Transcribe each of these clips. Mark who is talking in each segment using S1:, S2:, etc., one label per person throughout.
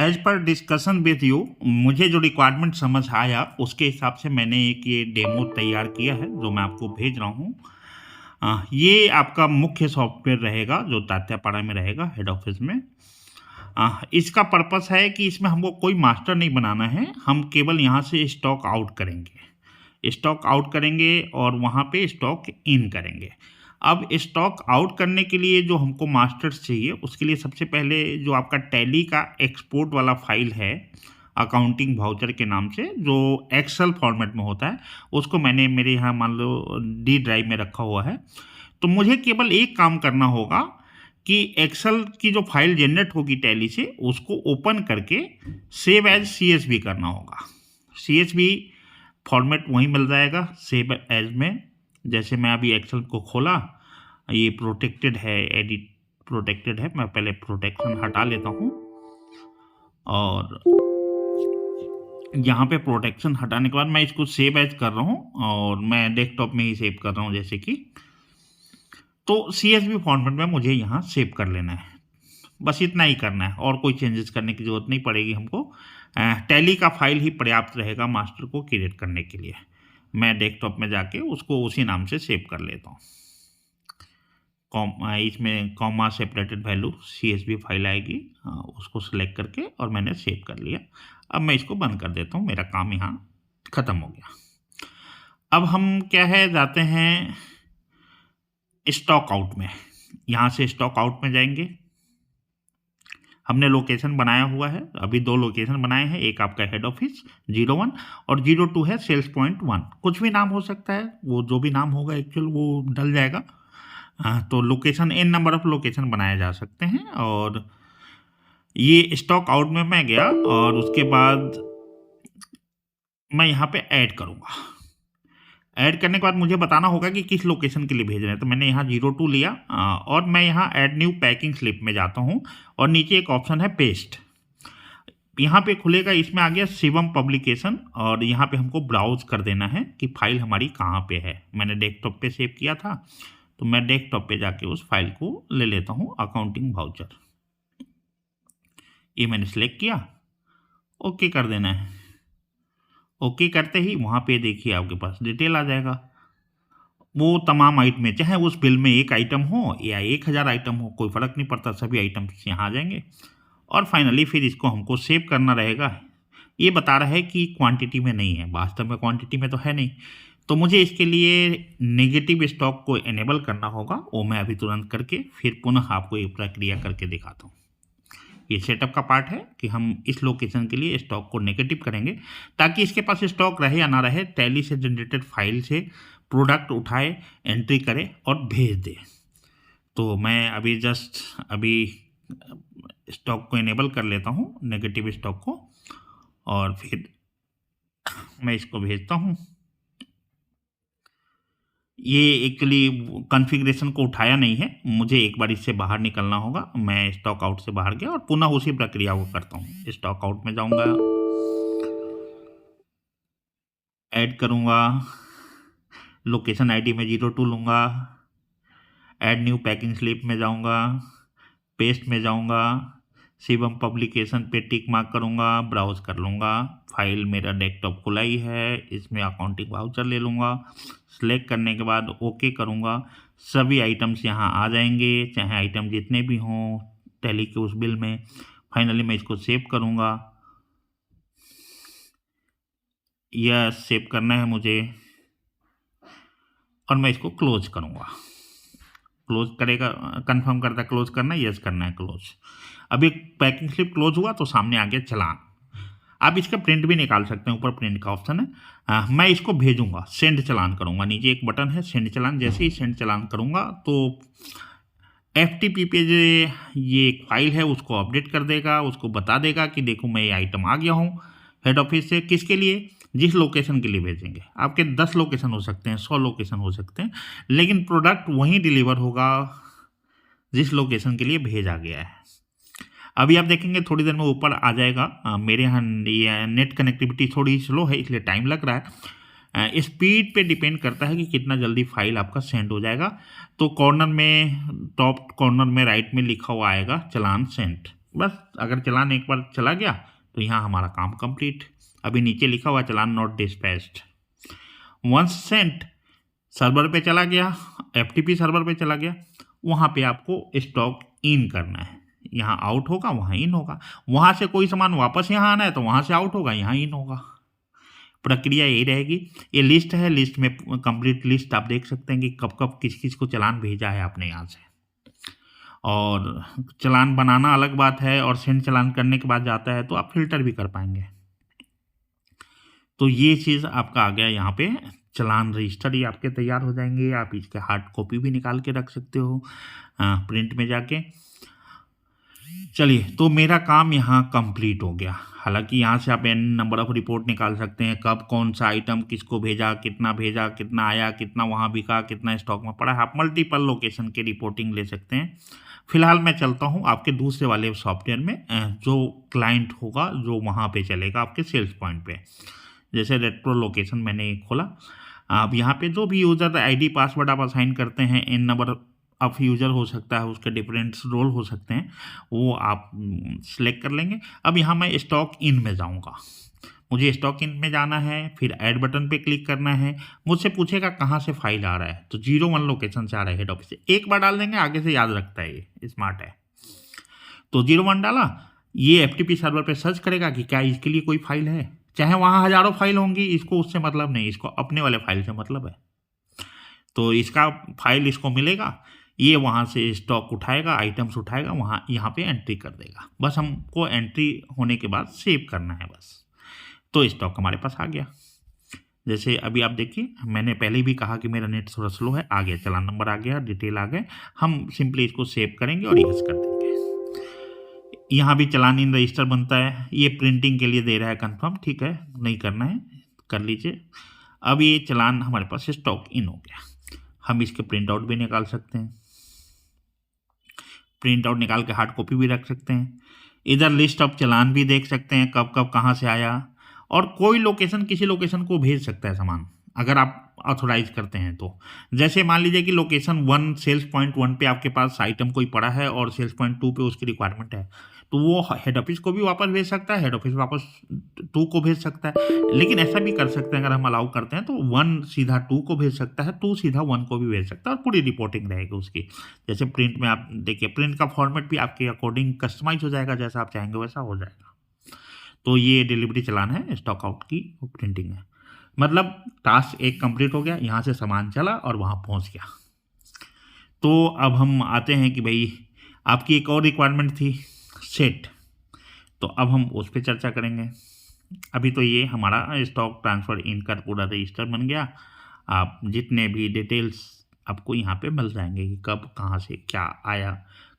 S1: As per discussion with you, मुझे जो requirement समझ आया उसके हिसाब से मैंने एक ये डेमो तैयार किया है जो मैं आपको भेज रहा हूँ। ये आपका मुख्य सॉफ्टवेयर रहेगा जो तात्यापाड़ा में रहेगा हेड ऑफिस में। इसका पर्पस है कि इसमें हमको कोई मास्टर नहीं बनाना है, हम केवल यहाँ से स्टॉक आउट करेंगे, स्टॉक आउट करेंगे और वहाँ पे स्टॉक इन करेंगे। अब स्टॉक आउट करने के लिए जो हमको मास्टर्स चाहिए उसके लिए सबसे पहले जो आपका टैली का एक्सपोर्ट वाला फाइल है अकाउंटिंग वाउचर के नाम से, जो एक्सेल फॉर्मेट में होता है, उसको मैंने मेरे यहाँ मान लो डी ड्राइव में रखा हुआ है। तो मुझे केवल एक काम करना होगा कि एक्सेल की जो फाइल जनरेट होगी टैली से उसको ओपन करके सेव एज सीएसवी करना होगा। सीएसवी फॉर्मेट वहीं मिल जाएगा सेव एज में। जैसे मैं अभी एक्सेल को खोला, ये प्रोटेक्टेड है, एडिट प्रोटेक्टेड है, मैं पहले प्रोटेक्शन हटा लेता हूँ और यहाँ पे प्रोटेक्शन हटाने के बाद मैं इसको सेव एज कर रहा हूँ और मैं डेस्कटॉप में ही सेव कर रहा हूँ जैसे कि। तो सीएसवी फॉर्मेट में मुझे यहाँ सेव कर लेना है, बस इतना ही करना है और कोई चेंजेस करने की ज़रूरत नहीं पड़ेगी हमको। टैली का फाइल ही पर्याप्त रहेगा मास्टर को क्रिएट करने के लिए। मैं डेस्कटॉप में जाके उसको उसी नाम से सेव कर लेता हूँ। इसमें comma separated value CSV file आएगी, उसको सेलेक्ट करके और मैंने सेव कर लिया। अब मैं इसको बंद कर देता हूँ, मेरा काम यहाँ ख़त्म हो गया। अब हम क्या है जाते हैं स्टॉक आउट में। यहाँ से स्टॉक आउट में जाएंगे। हमने लोकेशन बनाया हुआ है, अभी 2 लोकेशन बनाए हैं, एक आपका हेड ऑफिस 01 और 02 है सेल्स पॉइंट 1। कुछ भी नाम हो सकता है, वो जो भी नाम होगा एक्चुअल वो डल जाएगा। तो location n number of location बनाए जा सकते हैं। और ये स्टॉक आउट में मैं गया और उसके बाद मैं यहाँ पे ऐड करूँगा। ऐड करने के बाद मुझे बताना होगा कि किस लोकेशन के लिए भेज रहे हैं। तो मैंने यहाँ 02 लिया और मैं यहाँ ऐड न्यू पैकिंग स्लिप में जाता हूँ और नीचे एक ऑप्शन है पेस्ट, यहाँ पे खुलेगा। इसमें आ गया शिवम पब्लिकेशन और यहाँ पे हमको ब्राउज कर देना है कि फाइल हमारी कहाँ पे है। मैंने डेस्कटॉप पे सेव किया था तो मैं डेस्कटॉप पे जाके उस फाइल को ले लेता हूँ, अकाउंटिंग वाउचर। ये मैंने सेलेक्ट किया, ओके कर देना है। ओके करते ही वहाँ पे देखिए आपके पास डिटेल आ जाएगा, वो तमाम आइटम में, चाहे उस बिल में एक आइटम हो या 1000 आइटम हो, कोई फ़र्क नहीं पड़ता, सभी आइटम्स यहाँ आ जाएंगे। और फाइनली फिर इसको हमको सेव करना रहेगा। ये बता रहा है कि क्वांटिटी में नहीं है, वास्तव में क्वांटिटी में तो है नहीं। तो मुझे इसके लिए नेगेटिव स्टॉक को इनेबल करना होगा, वो मैं अभी तुरंत करके फिर पुनः आपको ये प्रक्रिया करके दिखाता हूँ। ये सेटअप का पार्ट है कि हम इस लोकेशन के लिए स्टॉक को नेगेटिव करेंगे ताकि इसके पास स्टॉक रहे या ना रहे, टैली से जनरेटेड फाइल से प्रोडक्ट उठाए, एंट्री करे और भेज दे। तो मैं अभी जस्ट अभी स्टॉक को इनेबल कर लेता हूँ, नेगेटिव स्टॉक को, और फिर मैं इसको भेजता हूँ। ये एक्चुअली कॉन्फ़िगरेशन को उठाया नहीं है, मुझे एक बार इससे बाहर निकलना होगा। मैं स्टॉक आउट से बाहर गया और पुनः उसी प्रक्रिया को करता हूँ। स्टॉक आउट में जाऊँगा, ऐड करूँगा, लोकेशन आईडी में 02 लूँगा, ऐड न्यू पैकिंग स्लिप में जाऊँगा, पेस्ट में जाऊँगा, शिवम पब्लिकेशन पे टिक मार्क करूँगा, ब्राउज कर लूँगा। फाइल मेरा डेस्कटॉप खुला ही है, इसमें अकाउंटिंग वाउचर ले लूँगा। सेलेक्ट करने के बाद ओके करूँगा, सभी आइटम्स यहाँ आ जाएंगे, चाहे आइटम जितने भी हों टैली के उस बिल में। फाइनली मैं इसको सेव करूँगा, यह सेव करना है मुझे, और मैं इसको क्लोज करूँगा। क्लोज करेगा, कंफर्म करता है क्लोज करना है, यस करना है क्लोज। अभी पैकिंग स्लिप क्लोज हुआ तो सामने आ गया चालान। आप इसका प्रिंट भी निकाल सकते हैं, ऊपर प्रिंट का ऑप्शन है। मैं इसको भेजूंगा, सेंड चालान करूंगा, नीचे एक बटन है सेंड चालान। जैसे ही सेंड चालान करूंगा तो एफटीपी पे जो ये एक फाइल है उसको अपडेट कर देगा, उसको बता देगा कि देखो मैं ये आइटम आ गया हूँ हेड ऑफिस से। किसके लिए? जिस लोकेशन के लिए भेजेंगे। आपके 10 लोकेशन हो सकते हैं, 100 लोकेशन हो सकते हैं, लेकिन प्रोडक्ट वहीं डिलीवर होगा जिस लोकेशन के लिए भेजा गया है। अभी आप देखेंगे थोड़ी देर में ऊपर आ जाएगा। मेरे यहाँ ये नेट कनेक्टिविटी थोड़ी स्लो है इसलिए टाइम लग रहा है। स्पीड पे डिपेंड करता है कि कितना जल्दी फाइल आपका सेंड हो जाएगा। तो कॉर्नर में, टॉप कॉर्नर में राइट में लिखा हुआ आएगा चालान सेंट। बस अगर चालान एक बार चला गया तो यहाँ हमारा काम कंप्लीट। अभी नीचे लिखा हुआ challan not dispatched, once sent server पे चला गया, एफटीपी सर्वर पे चला गया, वहाँ पे आपको स्टॉक इन करना है। यहाँ आउट होगा, वहाँ इन होगा। वहाँ से कोई सामान वापस यहाँ आना है तो वहाँ से आउट होगा, यहाँ इन होगा। प्रक्रिया यही रहेगी। ये लिस्ट है, लिस्ट में कंप्लीट लिस्ट आप देख सकते हैं कि कब कब किस किस को चालान भेजा है आपने यहाँ से। और चालान बनाना अलग बात है, और सेंड चालान करने के बाद जाता है तो आप फिल्टर भी कर पाएंगे। तो ये चीज़ आपका आ गया यहाँ पे चालान रजिस्टर, ये आपके तैयार हो जाएंगे। आप इसके हार्ड कॉपी भी निकाल के रख सकते हो प्रिंट में जाके। चलिए, तो मेरा काम यहाँ कंप्लीट हो गया। हालांकि यहाँ से आप एन नंबर ऑफ रिपोर्ट निकाल सकते हैं, कब कौन सा आइटम किसको भेजा, कितना आया, कितना वहाँ बिका, कितना स्टॉक में पड़ा है। आप मल्टीपल लोकेशन की रिपोर्टिंग ले सकते हैं। फिलहाल मैं चलता हूँ आपके दूसरे वाले सॉफ्टवेयर में, जो क्लाइंट होगा जो वहाँ पे चलेगा आपके सेल्स पॉइंट पे। जैसे रेट्रो लोकेशन मैंने खोला। आप यहाँ पे जो भी यूज़र आईडी पासवर्ड आप असाइन करते हैं, एन नंबर ऑफ यूज़र हो सकता है, उसके डिफरेंट रोल हो सकते हैं, वो आप सिलेक्ट कर लेंगे। अब यहाँ मैं स्टॉक इन में जाऊँगा। मुझे स्टॉक इन में जाना है, फिर ऐड बटन पे क्लिक करना है। मुझसे पूछेगा कहाँ से फाइल आ रहा है, तो 01 लोकेशन से आ रहा है, हेड ऑफिस से। एक बार डाल देंगे, आगे से याद रखता है, ये स्मार्ट है। तो 01 डाला, ये एफटीपी सर्वर पे सर्च करेगा कि क्या इसके लिए कोई फाइल है। चाहे वहाँ हज़ारों फाइल होंगी, इसको उससे मतलब नहीं, इसको अपने वाले फाइल से मतलब है। तो इसका फाइल इसको मिलेगा, ये वहाँ से स्टॉक उठाएगा, आइटम्स उठाएगा, वहाँ यहाँ पे एंट्री कर देगा। बस हमको एंट्री होने के बाद सेव करना है बस। तो स्टॉक हमारे पास आ गया। जैसे अभी आप देखिए, मैंने पहले भी कहा कि मेरा नेट थोड़ा स्लो है। आ गया, चालान नंबर आ गया, डिटेल आ गए। हम सिंपली इसको सेव करेंगे और यस कर देंगे। यहाँ भी चालान इन रजिस्टर बनता है, ये प्रिंटिंग के लिए दे रहा है कन्फर्म, ठीक है, नहीं करना है कर लीजिए। अब ये चालान हमारे पास स्टॉक इन हो गया। हम इसके प्रिंट आउट भी निकाल सकते हैं, प्रिंट आउट निकाल के हार्ड कॉपी भी रख सकते हैं। इधर लिस्ट ऑफ चालान भी देख सकते हैं, कब कब कहाँ से आया। और कोई लोकेशन किसी लोकेशन को भेज सकता है सामान, अगर आप ऑथोराइज करते हैं तो। जैसे मान लीजिए कि लोकेशन 1 सेल्स पॉइंट 1 पे आपके पास आइटम कोई पड़ा है और सेल्स पॉइंट 2 पे उसकी रिक्वायरमेंट है, तो वो हेड ऑफिस को भी वापस भेज सकता है, हेड ऑफिस वापस 2 को भेज सकता है। लेकिन ऐसा भी कर सकते हैं, अगर हम अलाउ करते हैं तो 1 सीधा 2 को भेज सकता है, 2 सीधा 1 को भी भेज सकता है, और पूरी रिपोर्टिंग रहेगी उसकी। जैसे प्रिंट में आप देखिए, प्रिंट का फॉर्मेट भी आपके अकॉर्डिंग कस्टमाइज हो जाएगा, जैसा आप चाहेंगे वैसा हो जाएगा। तो ये डिलीवरी चालान है, स्टॉक आउट की प्रिंटिंग है। मतलब टास्क एक कंप्लीट हो गया, यहाँ से सामान चला और वहाँ पहुँच गया। तो अब हम आते हैं कि भाई आपकी एक और रिक्वायरमेंट थी, सेट। तो अब हम उस पर चर्चा करेंगे। अभी तो ये हमारा स्टॉक ट्रांसफ़र इन का पूरा रजिस्टर बन गया। आप जितने भी डिटेल्स आपको यहाँ पे मिल जाएंगे कि कब कहाँ से क्या आया,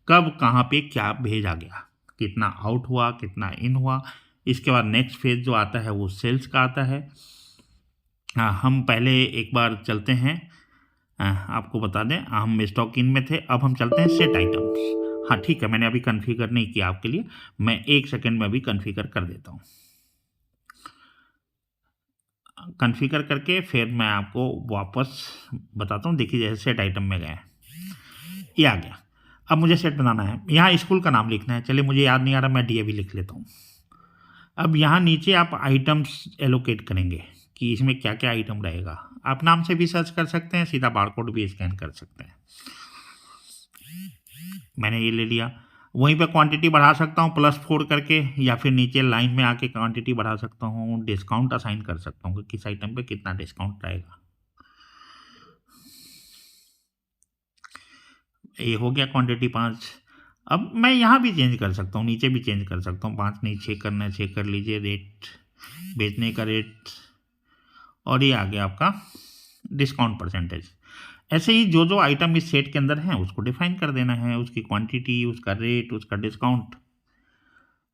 S1: कब कहाँ पे क्या भेजा गया, कितना आउट हुआ, कितना इन हुआ। इसके बाद नेक्स्ट फेज जो आता है वो सेल्स का आता है। हम पहले एक बार चलते हैं, आपको बता दें, हम स्टॉक इन में थे, अब हम चलते हैं सेट आइटम्स। हाँ ठीक है, मैंने अभी कन्फिगर नहीं किया आपके लिए, मैं 1 सेकेंड में अभी कन्फिगर कर देता हूँ। कन्फिगर करके फिर मैं आपको वापस बताता हूँ। देखिए, जैसे सेट आइटम में गए, ये आ गया। अब मुझे सेट बनाना है, यहाँ स्कूल का नाम लिखना है। चलिए, मुझे याद नहीं आ रहा, मैं डीएवी लिख लेता हूँ। अब यहाँ नीचे आप आइटम्स एलोकेट करेंगे कि इसमें क्या क्या आइटम रहेगा। आप नाम से भी सर्च कर सकते हैं, सीधा बारकोड भी स्कैन कर सकते हैं। मैंने ये ले लिया। वहीं पे क्वांटिटी बढ़ा सकता हूँ +4 करके, या फिर नीचे लाइन में आके क्वांटिटी बढ़ा सकता हूँ। डिस्काउंट असाइन कर सकता हूँ कि किस आइटम पे कितना डिस्काउंट रहेगा। ये हो गया क्वांटिटी 5। अब मैं यहाँ भी चेंज कर सकता हूँ, नीचे भी चेंज कर सकता हूँ। 5 नहीं, 6 करना है, 6 कर लीजिए। रेट, बेचने का रेट, और ये आ गया आपका डिस्काउंट परसेंटेज। ऐसे ही जो जो आइटम इस सेट के अंदर हैं उसको डिफाइन कर देना है, उसकी क्वांटिटी, उसका रेट, उसका डिस्काउंट,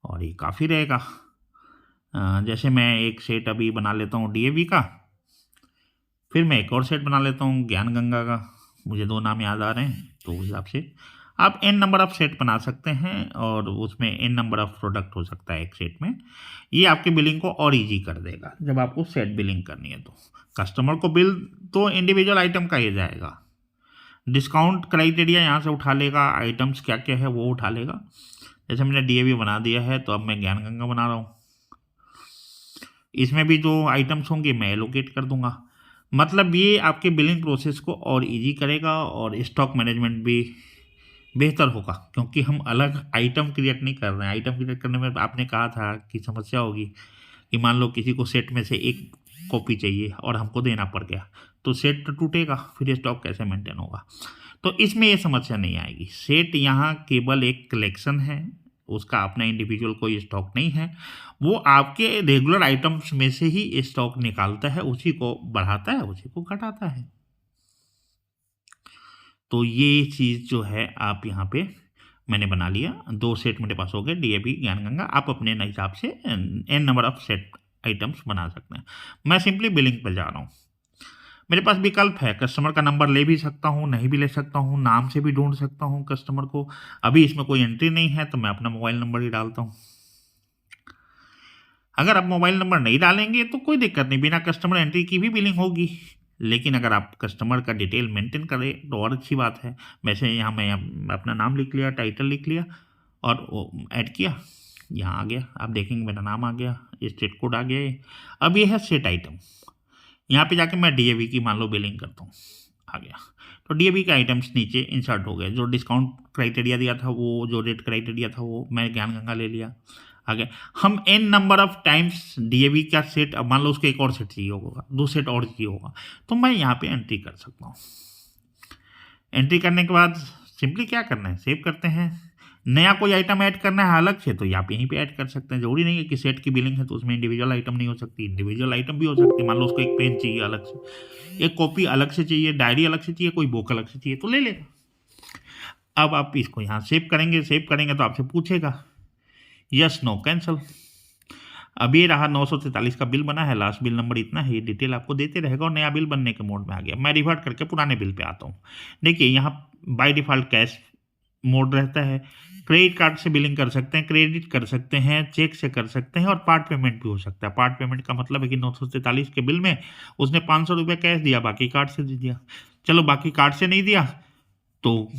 S1: और ये काफ़ी रहेगा। जैसे मैं एक सेट अभी बना लेता हूँ डीएवी का, फिर मैं एक और सेट बना लेता हूँ ज्ञान गंगा का। मुझे 2 नाम याद आ रहे हैं, तो उस हिसाब से आप n नंबर ऑफ सेट बना सकते हैं, और उसमें n नंबर ऑफ प्रोडक्ट हो सकता है एक सेट में। ये आपके बिलिंग को और ईजी कर देगा जब आपको सेट बिलिंग करनी है। तो कस्टमर को बिल तो इंडिविजुअल आइटम का ही जाएगा। डिस्काउंट क्राइटेरिया यहाँ से उठा लेगा, आइटम्स क्या क्या है वो उठा लेगा। जैसे मैंने डीएवी बना दिया है, तो अब मैं ज्ञान गंगा बना रहा हूँ। इसमें भी जो आइटम्स होंगे मैं एलोकेट कर दूंगा। मतलब ये आपके बिलिंग प्रोसेस को और इजी करेगा और स्टॉक मैनेजमेंट भी बेहतर होगा, क्योंकि हम अलग आइटम क्रिएट नहीं कर रहे हैं। आइटम क्रिएट करने में आपने कहा था कि समस्या होगी कि मान लो किसी को सेट में से एक कॉपी चाहिए और हमको देना पड़ गया, तो सेट तो टूटेगा, फिर स्टॉक कैसे मेंटेन होगा। तो इसमें ये समस्या नहीं आएगी। सेट यहाँ केवल एक कलेक्शन है, उसका अपना इंडिविजुअल कोई स्टॉक नहीं है। वो आपके रेगुलर आइटम्स में से ही स्टॉक निकालता है, उसी को बढ़ाता है, उसी को घटाता है। तो ये चीज़ जो है आप यहाँ पे मैंने बना लिया। 2 सेट मेरे पास हो गए, डीएवी ज्ञान गंगा। आप अपने हिसाब से n number of set items बना सकते हैं। मैं सिंपली बिलिंग पे जा रहा हूँ। मेरे पास विकल्प है, कस्टमर का नंबर ले भी सकता हूँ, नहीं भी ले सकता हूँ, नाम से भी ढूंढ सकता हूँ कस्टमर को। अभी इसमें कोई एंट्री नहीं है, तो मैं अपना मोबाइल नंबर ही डालता हूँ। अगर आप मोबाइल नंबर नहीं डालेंगे तो कोई दिक्कत नहीं, बिना कस्टमर एंट्री की भी बिलिंग होगी। लेकिन अगर आप कस्टमर का डिटेल मेंटेन करें तो और अच्छी बात है। वैसे यहाँ मैं अपना नाम लिख लिया, टाइटल लिख लिया और ऐड किया, यहाँ आ गया। आप देखेंगे मेरा नाम आ गया, स्टेट कोड आ गया। अब ये है सेट आइटम। यहाँ पे जाके मैं डीएवी की मान लो बिलिंग करता हूँ, आ गया। तो डीएवी के आइटम्स नीचे इंसर्ट हो गए। जो डिस्काउंट क्राइटेरिया दिया था वो, जो रेट क्राइटेरिया था वो मैं ज्ञान गंगा ले लिया, आ गया। हम n number of times DAV का सेट, अब मान लो उसको एक और सेट चाहिए होगा, 2 सेट और चाहिए होगा, तो मैं यहाँ पे एंट्री कर सकता हूँ। एंट्री करने के बाद सिंपली क्या करना है, सेव करते हैं। नया कोई आइटम ऐड करना है अलग से, तो आप यहीं पे ऐड कर सकते हैं। जरूरी नहीं है कि सेट की बिलिंग है तो उसमें इंडिविजुअल आइटम नहीं हो सकती, इंडिविजुअल आइटम भी हो सकती है। मान लो उसको एक पेन चाहिए अलग से, एक कॉपी अलग से चाहिए, डायरी अलग से चाहिए, कोई बुक अलग से चाहिए, तो ले लेगा। अब आप इसको यहाँ सेव करेंगे, सेव करेंगे तो आपसे पूछेगा यस नो कैंसल। अब ये रहा 943 का बिल बना है, लास्ट बिल नंबर इतना है, ये डिटेल आपको देते रहेगा और नया बिल बनने के मोड में आ गया। मैं रिवर्ट करके पुराने बिल पे आता हूँ। देखिए यहाँ बाय डिफ़ॉल्ट कैश मोड रहता है। क्रेडिट कार्ड से बिलिंग कर सकते हैं, क्रेडिट कर सकते हैं, चेक से कर सकते हैं और पार्ट पेमेंट भी हो सकता है। पार्ट पेमेंट का मतलब है कि 943 के बिल में उसने 500 रुपये कैश दिया, बाकी कार्ड से दे दिया। चलो बाकी कार्ड से नहीं दिया तो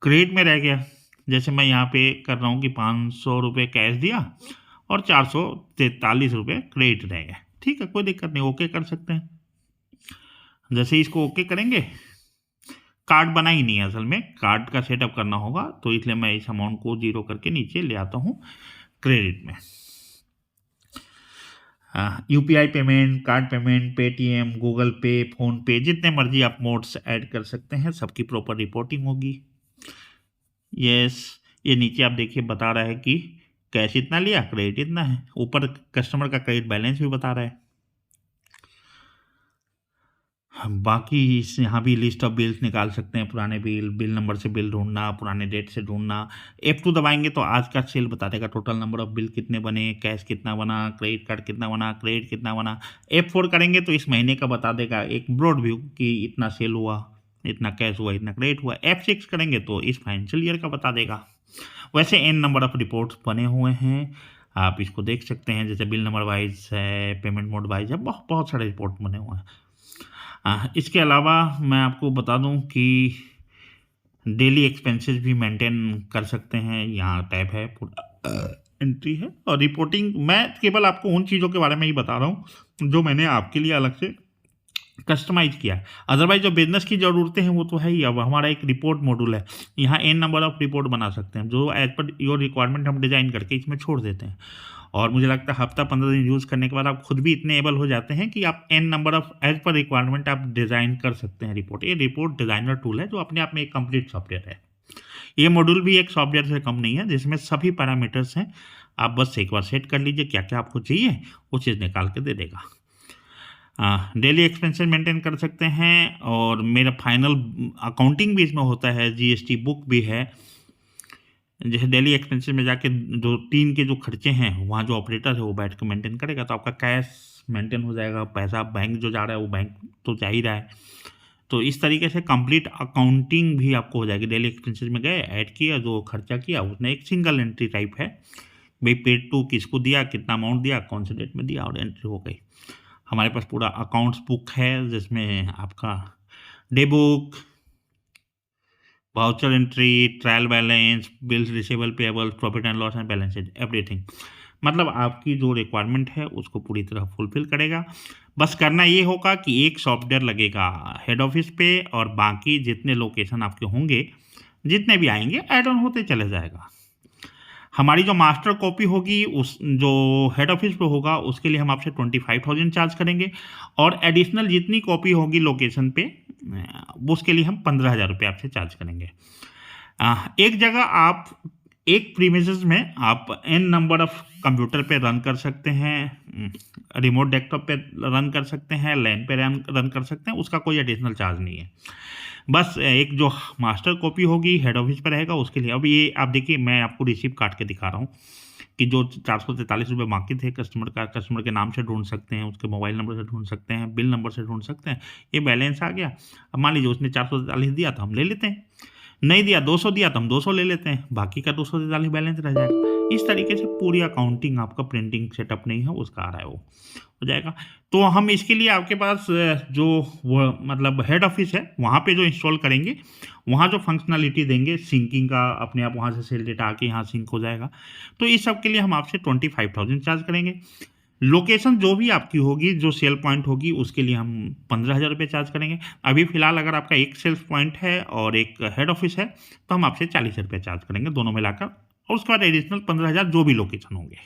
S1: क्रेडिट में रह गया। जैसे मैं यहाँ पे कर रहा हूँ कि 500 रुपये कैश दिया और 443 रुपये क्रेडिट रह गए। ठीक है, कोई दिक्कत नहीं, ओके कर सकते हैं। जैसे ही इसको ओके करेंगे, कार्ड बना ही नहीं है, असल में कार्ड का सेटअप करना होगा, तो इसलिए मैं इस अमाउंट को 0 करके नीचे ले आता हूँ क्रेडिट में। UPI payment, card payment, Paytm, Google पे, फोन पे, जितने मर्जी आप मोड्स ऐड कर सकते हैं, सबकी प्रॉपर रिपोर्टिंग होगी। यस, ये नीचे आप देखिए बता रहा है कि कैश इतना लिया, क्रेडिट इतना है। ऊपर कस्टमर का क्रेडिट बैलेंस भी बता रहा है। बाकी इस यहाँ भी लिस्ट ऑफ बिल्स निकाल सकते हैं, पुराने बिल, बिल नंबर से बिल ढूंढना, पुराने डेट से ढूंढना। F2 दबाएंगे तो आज का सेल बता देगा, टोटल नंबर ऑफ बिल कितने बने, कैश कितना बना, क्रेडिट कार्ड कितना बना, क्रेडिट कितना बना। F4 करेंगे तो इस महीने का बता देगा, एक ब्रॉड व्यू कि इतना सेल हुआ, इतना कैश हुआ, इतना क्रेडिट हुआ। F6 करेंगे तो इस फाइनेंशियल ईयर का बता देगा। वैसे एन नंबर ऑफ रिपोर्ट्स बने हुए हैं, आप इसको देख सकते हैं। जैसे बिल नंबर वाइज है, पेमेंट मोड वाइज है, बहुत बहुत सारे रिपोर्ट बने हुए हैं। इसके अलावा मैं आपको बता दूं कि डेली एक्सपेंसेस भी मेंटेन कर सकते हैं। यहाँ टैब है, एंट्री है और रिपोर्टिंग। मैं केवल आपको उन चीज़ों के बारे में ही बता रहा हूँ जो मैंने आपके लिए अलग से कस्टमाइज किया है। अदरवाइज जो बिजनेस की ज़रूरतें हैं वो तो है ही। अब हमारा एक रिपोर्ट मॉड्यूल है, यहाँ एन नंबर ऑफ रिपोर्ट बना सकते हैं, जो एज पर योर रिक्वायरमेंट हम डिज़ाइन करके इसमें छोड़ देते हैं। और मुझे लगता है हफ्ता 15 दिन यूज़ करने के बाद आप खुद भी इतने एबल हो जाते हैं कि आप एन नंबर ऑफ एज पर रिक्वायरमेंट आप डिज़ाइन कर सकते हैं रिपोर्ट। ये रिपोर्ट डिज़ाइनर टूल है जो अपने आप में एक कंप्लीट सॉफ्टवेयर है। ये मॉड्यूल भी एक सॉफ्टवेयर से कम नहीं है, जिसमें सभी पैरामीटर्स हैं। आप बस एक बार सेट कर लीजिए क्या क्या आपको चाहिए, वो चीज़ निकाल के दे देगा। डेली एक्सपेंसेस मेंटेन कर सकते हैं और मेरा फाइनल अकाउंटिंग भी इसमें होता है, जीएसटी बुक भी है। जैसे डेली एक्सपेंसेस में जाके जो 3 के जो खर्चे हैं वहाँ जो ऑपरेटर है वो बैठ के मेंटेन करेगा, तो आपका कैश मेंटेन हो जाएगा। पैसा बैंक जो जा रहा है वो बैंक तो जा ही रहा है। तो इस तरीके से कंप्लीट अकाउंटिंग भी आपको हो जाएगी। डेली एक्सपेंसेस में गए, ऐड किया, जो खर्चा किया उसने एक सिंगल एंट्री टाइप है, भाई पेड टू किसको दिया, कितना अमाउंट दिया, कौन से डेट में दिया, और एंट्री हो गई। हमारे पास पूरा अकाउंट्स बुक है जिसमें आपका day book, voucher entry, trial balance, bills receivable, payable, profit and loss and balance sheet, everything. मतलब आपकी जो रिक्वायरमेंट है उसको पूरी तरह फुलफिल करेगा। बस करना ये होगा कि एक सॉफ्टवेयर लगेगा हेड ऑफिस पे और बाकी जितने लोकेशन आपके होंगे, जितने भी आएँगे ऐड ऑन होते चले जाएगा। हमारी जो मास्टर कॉपी होगी उस जो हेड ऑफिस पे होगा उसके लिए हम आपसे 25,000 चार्ज करेंगे और एडिशनल जितनी कॉपी होगी लोकेशन पे उसके लिए हम 15,000 रुपये आपसे चार्ज करेंगे। एक जगह आप एक प्रीमिसेस में आप एन नंबर ऑफ कंप्यूटर पे रन कर सकते हैं, रिमोट डेस्कटॉप पे रन कर सकते हैं, लैन पे रन कर सकते हैं, उसका कोई एडिशनल चार्ज नहीं है। बस एक जो मास्टर कॉपी होगी हेड ऑफिस पे रहेगा उसके लिए। अब ये आप देखिए मैं आपको रिसीप्ट काट के दिखा रहा हूँ कि जो 443 रुपये बाकी थे कस्टमर का, कस्टमर के नाम से ढूंढ सकते हैं, उसके मोबाइल नंबर से ढूंढ सकते हैं, बिल नंबर से ढूंढ सकते हैं, ये बैलेंस आ गया। अब मान लीजिए उसने 443 दिया तो हम ले लेते हैं, नहीं दिया 200 दिया तो हम 200 ले लेते हैं, बाकी का 243 बैलेंस रह जाएगा। इस तरीके से पूरी अकाउंटिंग आपका प्रिंटिंग सेटअप नहीं है उसका आ रहा है वो हो जाएगा। तो हम इसके लिए आपके पास जो वो मतलब हेड ऑफिस है वहाँ पे जो इंस्टॉल करेंगे, वहाँ जो फंक्शनलिटी देंगे सिंकिंग का, अपने आप वहाँ से सेल डेटा आके यहाँ सिंक हो जाएगा। तो इस सब के लिए हम आपसे 25,000 चार्ज करेंगे। लोकेशन जो भी आपकी होगी, जो सेल पॉइंट होगी उसके लिए हम 15,000 रुपये चार्ज करेंगे। अभी फ़िलहाल अगर आपका एक सेल्स पॉइंट है और एक हेड ऑफिस है तो हम आपसे 40 रुपये चार्ज करेंगे दोनों मिलाकर और उसके बाद एडिशनल 15,000 जो भी लोकेशन होंगे।